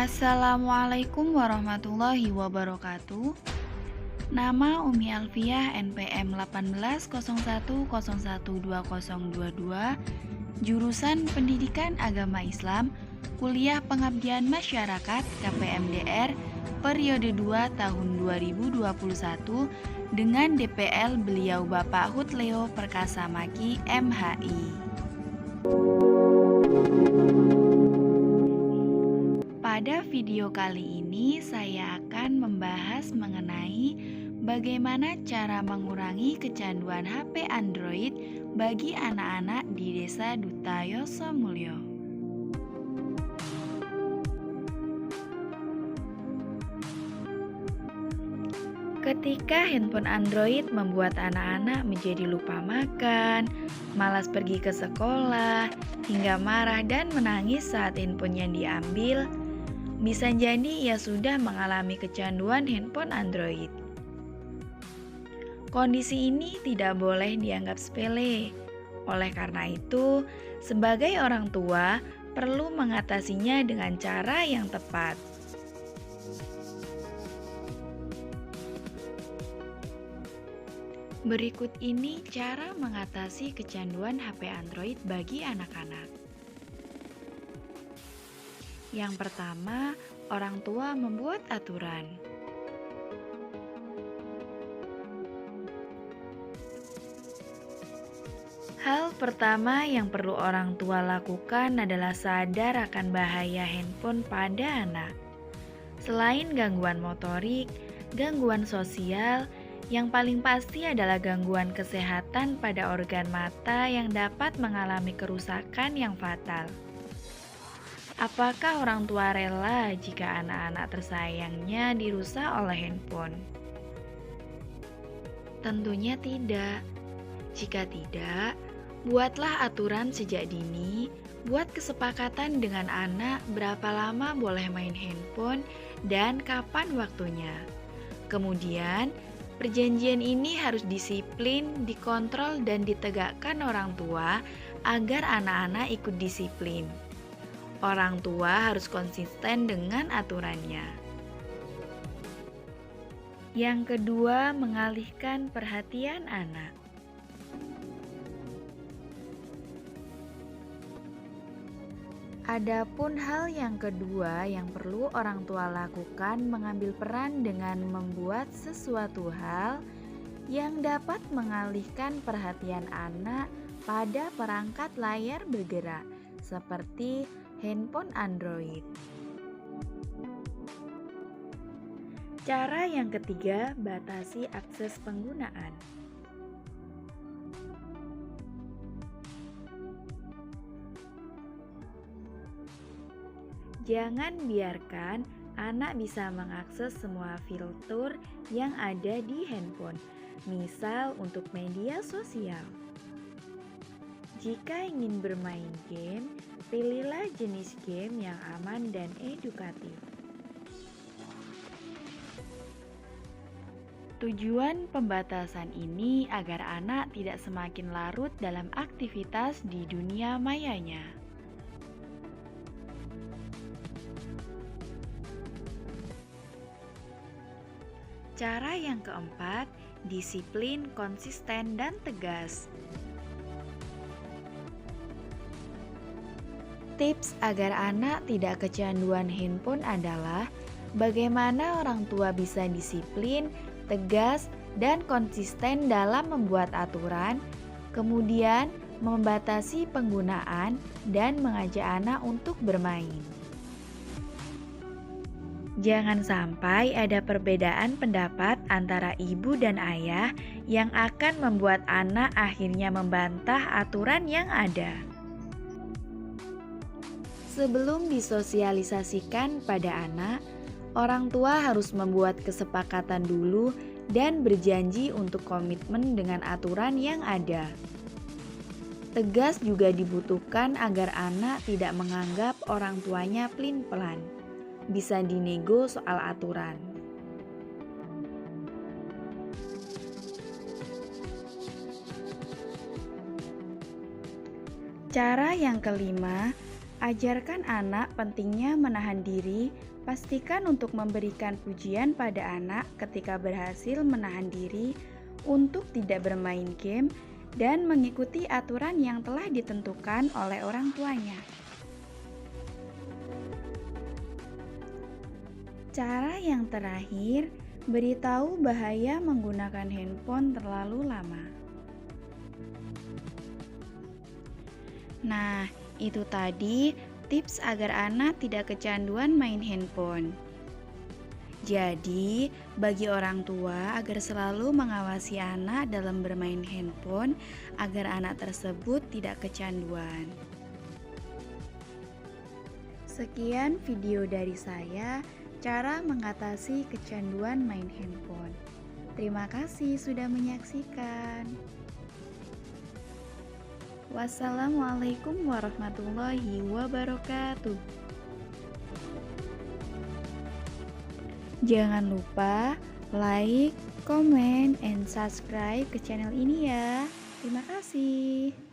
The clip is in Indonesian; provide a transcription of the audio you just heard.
Assalamualaikum warahmatullahi wabarakatuh. Nama Umi Alfiah NPM 1801012022, jurusan Pendidikan Agama Islam, Kuliah Pengabdian Masyarakat KPMDR periode 2 tahun 2021 dengan DPL beliau Bapak Hutleo Perkasa Maki MHI. Pada video kali ini saya akan membahas mengenai bagaimana cara mengurangi kecanduan HP Android bagi anak-anak di Desa Duta Yosomulyo. Ketika handphone Android membuat anak-anak menjadi lupa makan, malas pergi ke sekolah, hingga marah dan menangis saat handphonenya diambil, bisa jadi ia sudah mengalami kecanduan handphone Android. Kondisi ini tidak boleh dianggap sepele. Oleh karena itu, sebagai orang tua perlu mengatasinya dengan cara yang tepat. Berikut ini cara mengatasi kecanduan HP Android bagi anak-anak. Yang pertama, orang tua membuat aturan. Hal pertama yang perlu orang tua lakukan adalah sadar akan bahaya handphone pada anak. Selain gangguan motorik, gangguan sosial, yang paling pasti adalah gangguan kesehatan pada organ mata yang dapat mengalami kerusakan yang fatal. Apakah orang tua rela jika anak-anak tersayangnya dirusak oleh handphone? Tentunya tidak. Jika tidak, buatlah aturan sejak dini, buat kesepakatan dengan anak berapa lama boleh main handphone dan kapan waktunya. Kemudian, perjanjian ini harus disiplin, dikontrol, dan ditegakkan orang tua agar anak-anak ikut disiplin. Orang tua harus konsisten dengan aturannya. Yang kedua, mengalihkan perhatian anak. Adapun hal yang kedua yang perlu orang tua lakukan mengambil peran dengan membuat sesuatu hal yang dapat mengalihkan perhatian anak pada perangkat layar bergerak seperti handphone Android. Cara yang ketiga, batasi akses penggunaan. Jangan biarkan anak bisa mengakses semua fitur yang ada di handphone, misal untuk media sosial. Jika ingin bermain game, pilihlah jenis game yang aman dan edukatif. Tujuan pembatasan ini agar anak tidak semakin larut dalam aktivitas di dunia mayanya. Cara yang keempat, disiplin, konsisten, dan tegas. Tips agar anak tidak kecanduan handphone adalah bagaimana orang tua bisa disiplin, tegas, dan konsisten dalam membuat aturan, kemudian membatasi penggunaan dan mengajak anak untuk bermain. Jangan sampai ada perbedaan pendapat antara ibu dan ayah yang akan membuat anak akhirnya membantah aturan yang ada. Sebelum disosialisasikan pada anak, orang tua harus membuat kesepakatan dulu dan berjanji untuk komitmen dengan aturan yang ada. Tegas juga dibutuhkan agar anak tidak menganggap orang tuanya pelin-pelan. Bisa dinego soal aturan. Cara yang kelima, ajarkan anak pentingnya menahan diri Pastikan untuk memberikan pujian pada anak ketika berhasil menahan diri untuk tidak bermain game dan mengikuti aturan yang telah ditentukan oleh orang tuanya. Cara yang terakhir, beritahu bahaya menggunakan handphone terlalu lama. Nah, itu tadi tips agar anak tidak kecanduan main handphone. Jadi, bagi orang tua agar selalu mengawasi anak dalam bermain handphone agar anak tersebut tidak kecanduan. Sekian video dari saya, cara mengatasi kecanduan main handphone. Terima kasih sudah menyaksikan. Wassalamualaikum warahmatullahi wabarakatuh. Jangan lupa like, comment, and subscribe ke channel ini ya. Terima kasih.